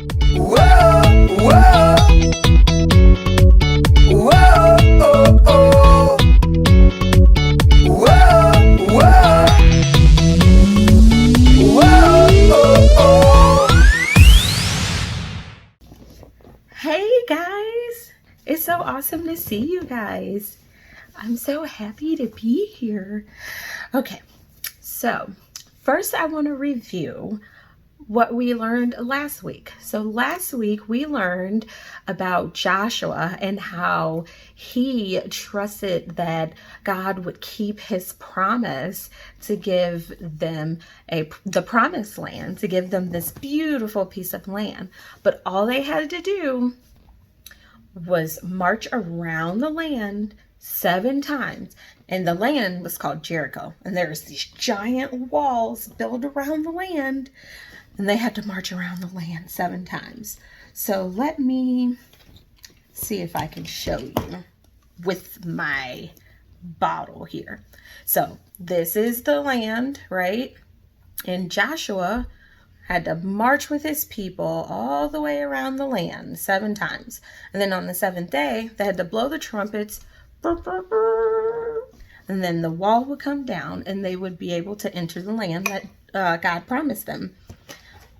Whoa, whoa, whoa, oh, oh. Whoa, whoa, whoa, oh, oh. Hey guys, it's so awesome to see you guys. I'm so happy to be here. Okay, so first I want to review what we learned last week. So last week we learned about Joshua and how he trusted that God would keep his promise to give them the promised land, to give them this beautiful piece of land. But all they had to do was march around the land 7 times. And the land was called Jericho. And there's these giant walls built around the land. And they had to march around the land 7 times. So let me see if I can show you with my bottle here. So this is the land, right? And Joshua had to march with his people all the way around the land 7 times. And then on the 7th day, they had to blow the trumpets. And then the wall would come down and they would be able to enter the land that God promised them.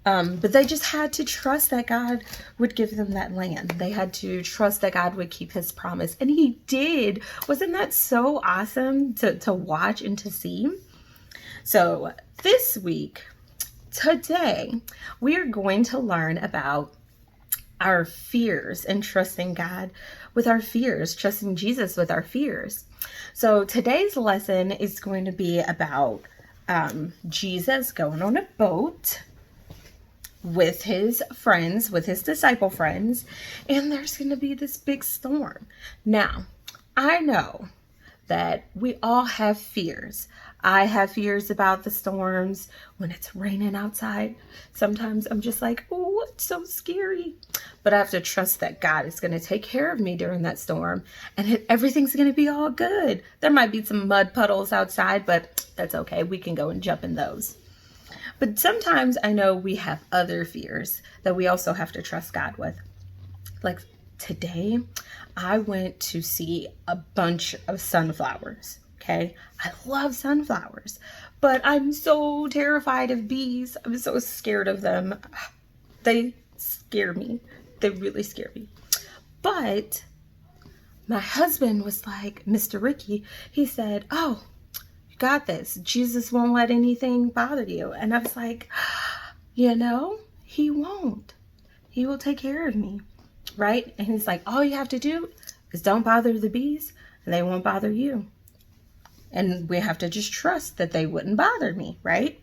But they just had to trust that God would give them that land. They had to trust that God would keep his promise. And he did. Wasn't that so awesome to watch and to see? So this week, today, we are going to learn about our fears and trusting God with our fears, trusting Jesus with our fears. So today's lesson is going to be about Jesus going on a boat with his friends, with his disciple friends, and there's going to be this big storm. Now, I know that we all have fears. I have fears about the storms when it's raining outside. Sometimes I'm just like, oh, it's so scary. But I have to trust that God is going to take care of me during that storm and everything's going to be all good. There might be some mud puddles outside, but that's okay. We can go and jump in those. But sometimes I know we have other fears that we also have to trust God with. Like today, I went to see a bunch of sunflowers, okay? I love sunflowers, but I'm so terrified of bees. I'm so scared of them. They scare me. They really scare me. But my husband was like, Mr. Ricky, he said, oh, got this. Jesus won't let anything bother you. And I was like, he won't. He will take care of me, right? And he's like, all you have to do is don't bother the bees and they won't bother you. And we have to just trust that they wouldn't bother me, right?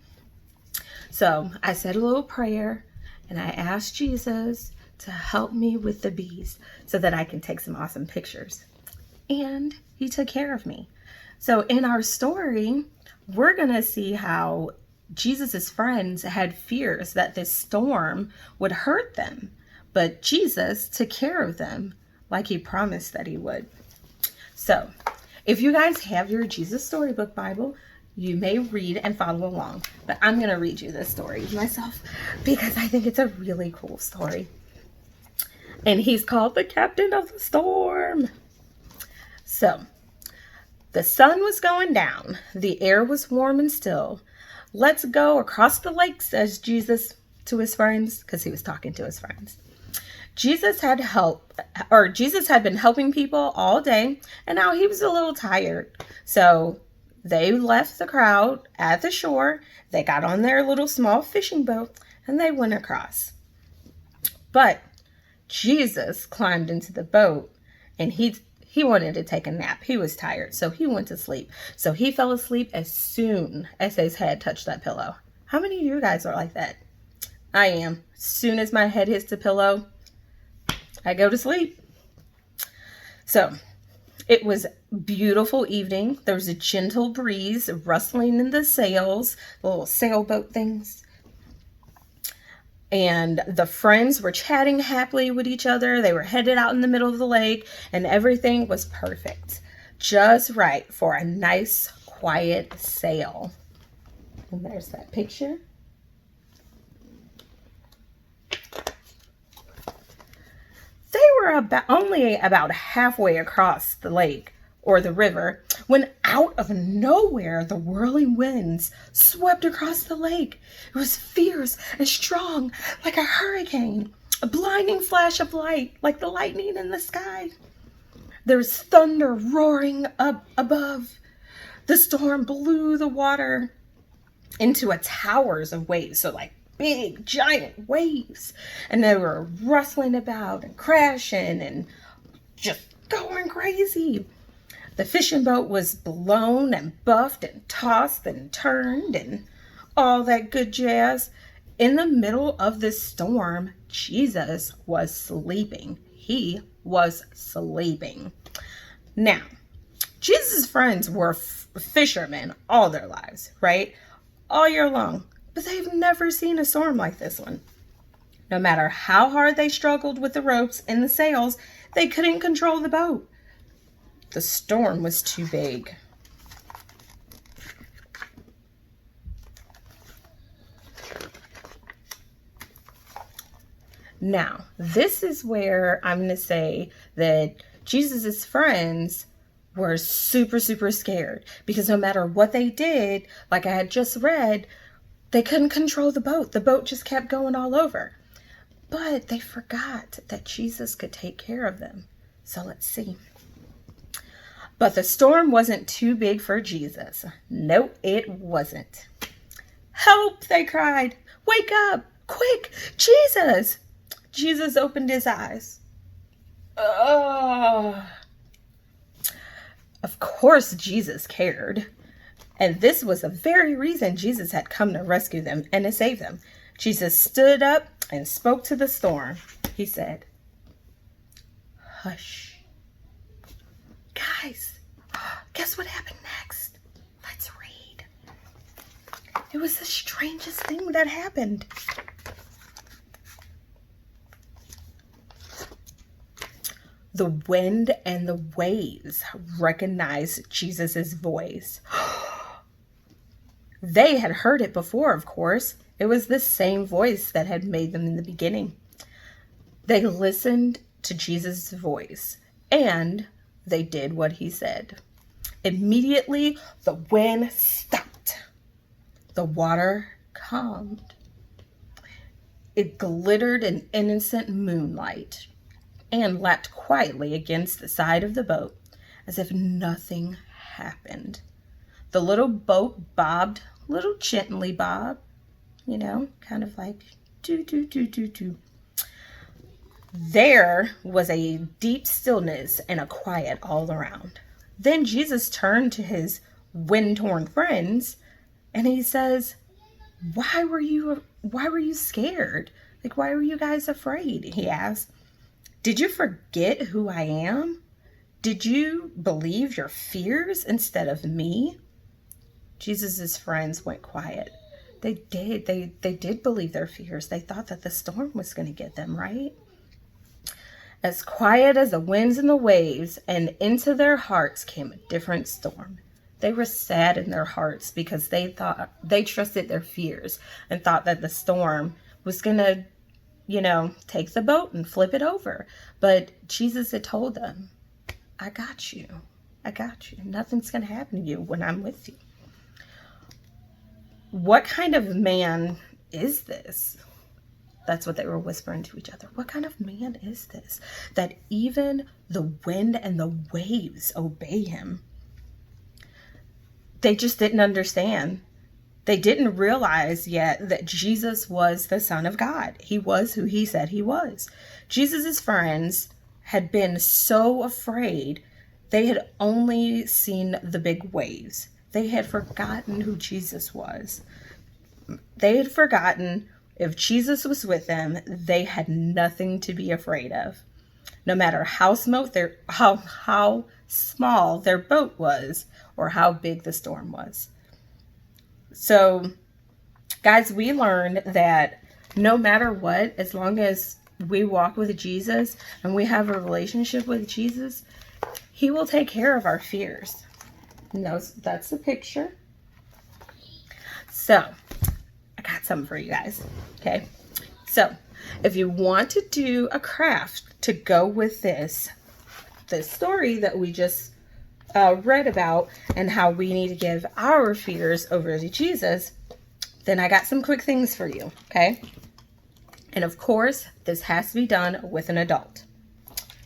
So I said a little prayer and I asked Jesus to help me with the bees so that I can take some awesome pictures. And he took care of me. So in our story, we're going to see how Jesus's friends had fears that this storm would hurt them, but Jesus took care of them like he promised that he would. So if you guys have your Jesus Storybook Bible, you may read and follow along, but I'm going to read you this story myself because I think it's a really cool story. And he's called the Captain of the Storm. So, the sun was going down. The air was warm and still. Let's go across the lake, says Jesus to his friends, because he was talking to his friends. Jesus had been helping people all day, and now he was a little tired. So they left the crowd at the shore. They got on their little small fishing boat, and they went across. But Jesus climbed into the boat, and he wanted to take a nap. He was tired, so he went to sleep. So he fell asleep as soon as his head touched that pillow. How many of you guys are like that? I am. As soon as my head hits the pillow, I go to sleep. So it was a beautiful evening. There was a gentle breeze rustling in the sails, the little sailboat things. And the friends were chatting happily with each other. They were headed out in the middle of the lake, and everything was perfect. Just right for a nice, quiet sail. And there's that picture. only about halfway across the lake or the river when out of nowhere the whirling winds swept across the lake. It was fierce and strong like a hurricane, a blinding flash of light like the lightning in the sky. There was thunder roaring up above. The storm blew the water into a towers of waves, so like big giant waves, and they were rustling about and crashing and just going crazy. The fishing boat was blown and buffed and tossed and turned and all that good jazz. In the middle of this storm, Jesus was sleeping. He was sleeping. Now, Jesus' friends were fishermen all their lives, right? All year long. But they've never seen a storm like this one. No matter how hard they struggled with the ropes and the sails, they couldn't control the boat. The storm was too big. Now, this is where I'm going to say that Jesus' friends were super, super scared because no matter what they did, like I had just read, they couldn't control the boat. The boat just kept going all over. But they forgot that Jesus could take care of them. So let's see. But the storm wasn't too big for Jesus. No, it wasn't. Help, they cried. Wake up, quick, Jesus. Jesus opened his eyes. Of course, Jesus cared. And this was the very reason Jesus had come to rescue them and to save them. Jesus stood up and spoke to the storm. He said, hush. Guys, guess what happened next? Let's read. It was the strangest thing that happened. The wind and the waves recognized Jesus' voice. They had heard it before, of course. It was the same voice that had made them in the beginning. They listened to Jesus' voice, and they did what he said. Immediately, the wind stopped. The water calmed. It glittered in innocent moonlight and lapped quietly against the side of the boat as if nothing happened. The little boat bobbed, little gently bobbed, kind of like doo doo doo doo doo. There was a deep stillness and a quiet all around. Then Jesus turned to his wind-torn friends and he says, Why were you scared? Like, why were you guys afraid? He asked. Did you forget who I am? Did you believe your fears instead of me? Jesus' friends went quiet. They did. They did believe their fears. They thought that the storm was going to get them, right? As quiet as the winds and the waves, and into their hearts came a different storm. They were sad in their hearts because they trusted their fears and thought that the storm was going to take the boat and flip it over. But Jesus had told them, I got you. I got you. Nothing's going to happen to you when I'm with you. What kind of man is this? That's what they were whispering to each other. What kind of man is this? That even the wind and the waves obey him. They just didn't understand. They didn't realize yet that Jesus was the Son of God. He was who he said he was. Jesus' friends had been so afraid, they had only seen the big waves. They had forgotten who Jesus was. They had forgotten if Jesus was with them, they had nothing to be afraid of. No matter how small their boat was or how big the storm was. So, guys, we learned that no matter what, as long as we walk with Jesus and we have a relationship with Jesus, he will take care of our fears. And that's the picture. So, I got something for you guys. Okay. So, if you want to do a craft to go with this story that we just read about and how we need to give our fears over to Jesus, then I got some quick things for you, okay? And of course, this has to be done with an adult.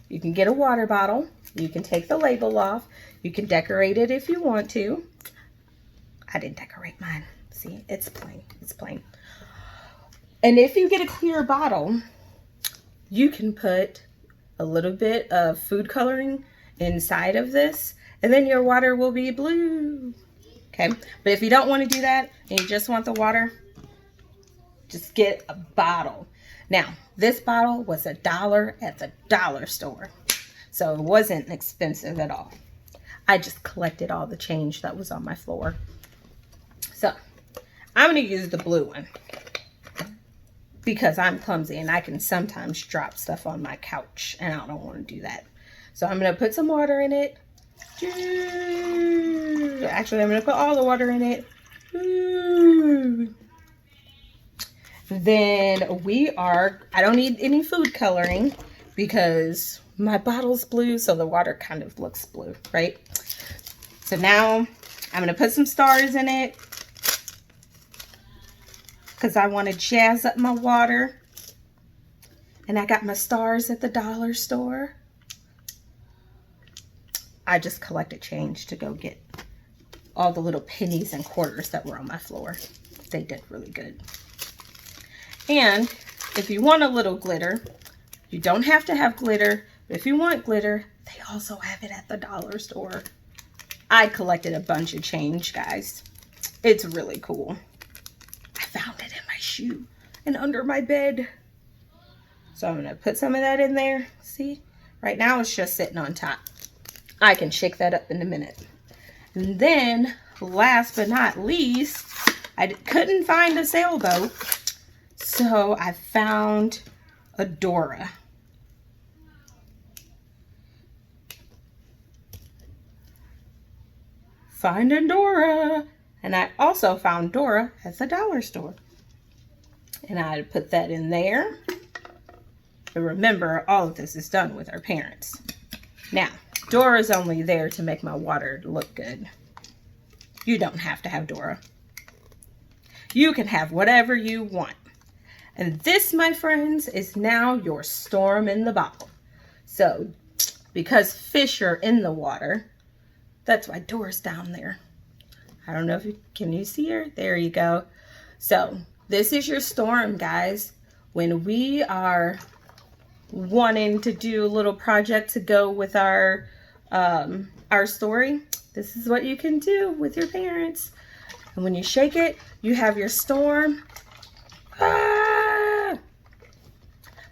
You can get a water bottle. You can take the label off. You can decorate it if you want to. I didn't decorate mine. See, it's plain. It's plain. And if you get a clear bottle, you can put a little bit of food coloring inside of this, and then your water will be blue. Okay, but if you don't want to do that and you just want the water, just get a bottle. Now, this bottle was $1 at the dollar store, so it wasn't expensive at all. I just collected all the change that was on my floor. So, I'm going to use the blue one because I'm clumsy and I can sometimes drop stuff on my couch and I don't want to do that. So, I'm going to put some water in it. Actually, I'm going to put all the water in it. Then I don't need any food coloring because my bottle's blue, so the water kind of looks blue, right? So now I'm going to put some stars in it because I want to jazz up my water. And I got my stars at the dollar store. I just collected change to go get all the little pennies and quarters that were on my floor. They did really good. And if you want a little glitter, you don't have to have glitter, but if you want glitter, they also have it at the dollar store. I collected a bunch of change, guys. It's really cool. I found it in my shoe and under my bed. So I'm going to put some of that in there. See? Right now it's just sitting on top. I can shake that up in a minute. And then, last but not least, I couldn't find a sailboat. So I found a Dora. Finding Dora. And I also found Dora at the dollar store. And I put that in there. But remember, all of this is done with our parents. Now, Dora's only there to make my water look good. You don't have to have Dora. You can have whatever you want. And this, my friends, is now your storm in the bottle. So, because fish are in the water, that's why Dora's down there. I don't know if can you see her? There you go. So, this is your storm, guys. When we are wanting to do a little project to go with our story, this is what you can do with your parents. And when you shake it, you have your storm. Ah!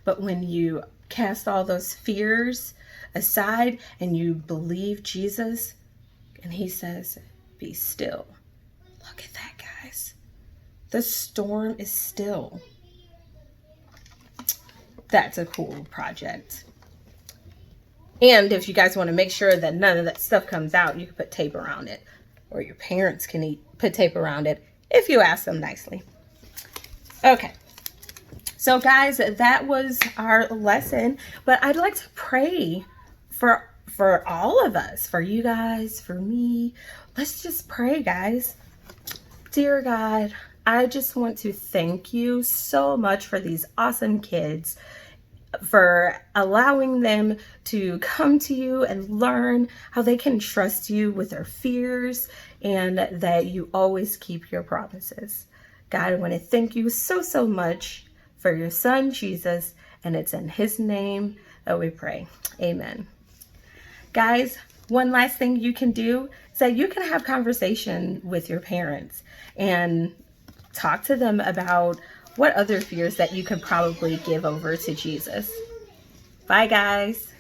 But when you cast all those fears aside and you believe Jesus and he says, be still. Look at that, guys. The storm is still. That's a cool project. And if you guys want to make sure that none of that stuff comes out, you can put tape around it. Or your parents can put tape around it if you ask them nicely. Okay. So guys, that was our lesson. But I'd like to pray for all of us. For you guys, for me. Let's just pray, guys. Dear God, I just want to thank you so much for these awesome kids, for allowing them to come to you and learn how they can trust you with their fears and that you always keep your promises. God, I want to thank you so much for your son, Jesus, and it's in his name that we pray. Amen. Guys, one last thing you can do is that you can have conversation with your parents and talk to them about what other fears that you can probably give over to Jesus. Bye, guys.